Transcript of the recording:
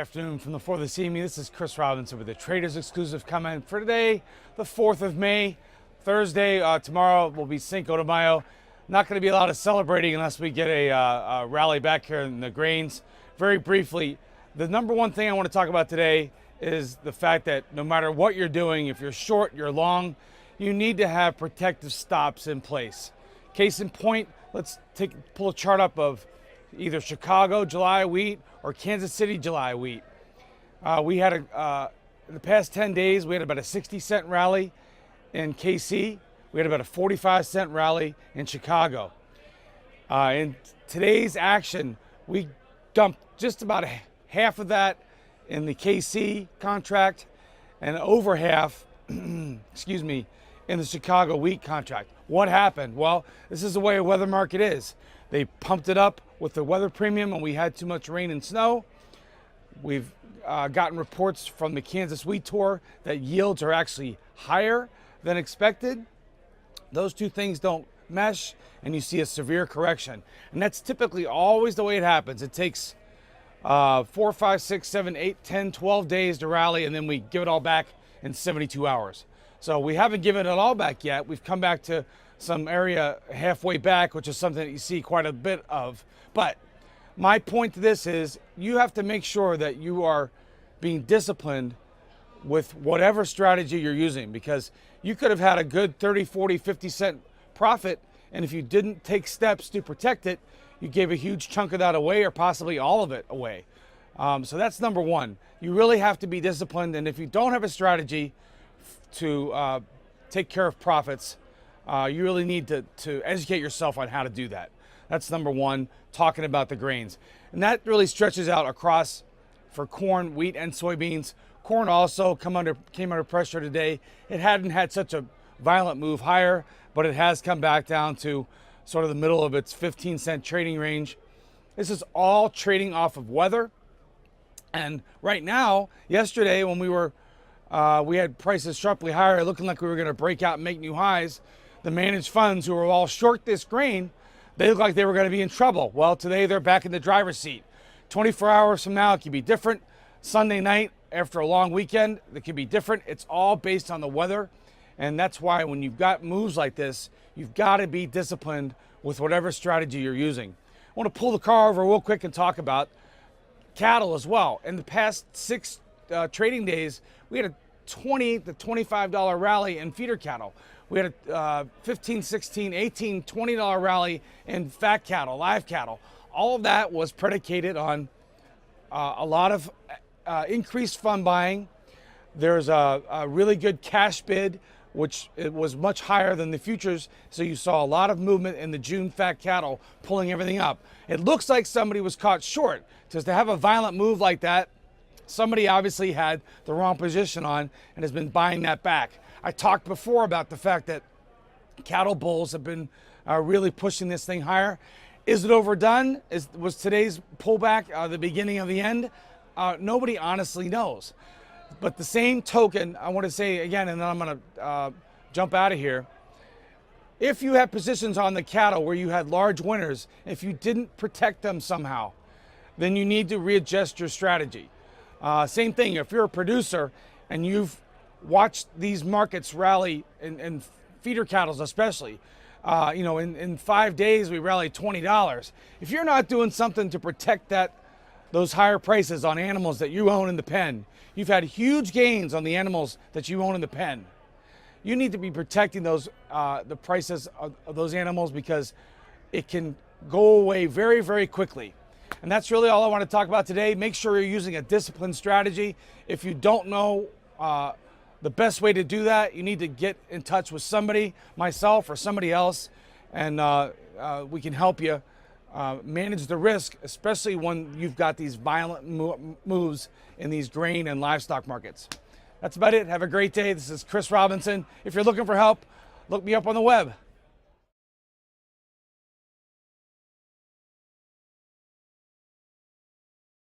Afternoon from the 4th of CME. This is Chris Robinson with the Traders Exclusive comment for today, the 4th of May, Thursday. Tomorrow will be Cinco de Mayo. Not going to be a lot of celebrating unless we get a rally back here in the grains. Very briefly, the number one thing I want to talk about today is the fact that no matter what you're doing, if you're short, you're long, you need to have protective stops in place. Case in point, let's pull a chart up of either Chicago July wheat or Kansas City July wheat. We had in the past 10 days, we had about a 60-cent rally in KC. We had about a 45-cent rally in Chicago. In today's action, we dumped just about half of that in the KC contract and over half, excuse me, in the Chicago wheat contract. What happened? Well, this is the way a weather market is. They pumped it up with the weather premium and we had too much rain and snow. We've gotten reports from the Kansas Wheat Tour that yields are actually higher than expected. Those two things don't mesh and you see a severe correction. And that's typically always the way it happens. It takes 4, 5, 6, 7, 8, 10, 12 days to rally and then we give it all back in 72 hours. So we haven't given it all back yet. We've come back to some area halfway back, which is something that you see quite a bit of. But my point to this is you have to make sure that you are being disciplined with whatever strategy you're using, because you could have had a good 30, 40, 50 cent profit, and if you didn't take steps to protect it, you gave a huge chunk of that away or possibly all of it away. So that's number one. You really have to be disciplined, and if you don't have a strategy to take care of profits, you really need to educate yourself on how to do that. That's number one, talking about the grains. And that really stretches out across for corn, wheat, and soybeans. Corn also came under pressure today. It hadn't had such a violent move higher, but it has come back down to sort of the middle of its 15-cent trading range. This is all trading off of weather. And right now, yesterday when we had prices sharply higher, looking like we were going to break out and make new highs, the managed funds who were all short this grain, they looked like they were going to be in trouble. Well, today they're back in the driver's seat. 24 hours from now, it could be different. Sunday night, after a long weekend, it could be different. It's all based on the weather. And that's why when you've got moves like this, you've got to be disciplined with whatever strategy you're using. I want to pull the car over real quick and talk about cattle as well. In the past 6 trading days, we had a $20 to $25 rally in feeder cattle. We had a $15, $16, $18, $20 rally in fat cattle, live cattle. All of that was predicated on a lot of increased fund buying. There's a really good cash bid, which it was much higher than the futures. So you saw a lot of movement in the June fat cattle pulling everything up. It looks like somebody was caught short. Because to have a violent move like that, somebody obviously had the wrong position on and has been buying that back. I talked before about the fact that cattle bulls have been really pushing this thing higher. Is it overdone? Was today's pullback the beginning of the end? Nobody honestly knows. But the same token, I want to say again, and then I'm going to jump out of here. If you have positions on the cattle where you had large winners, if you didn't protect them somehow, then you need to readjust your strategy. Same thing, if you're a producer and you've watched these markets rally in feeder cattle especially, in 5 days we rallied $20. If you're not doing something to protect those higher prices on animals that you own in the pen, you've had huge gains on the animals that you own in the pen. You need to be protecting those the prices of those animals, because it can go away very, very quickly. And that's really all I want to talk about today. Make sure you're using a disciplined strategy. If you don't know the best way to do that, you need to get in touch with somebody, myself or somebody else, and we can help you manage the risk, especially when you've got these violent moves in these grain and livestock markets. That's about it. Have a great day. This is Chris Robinson. If you're looking for help, look me up on the web.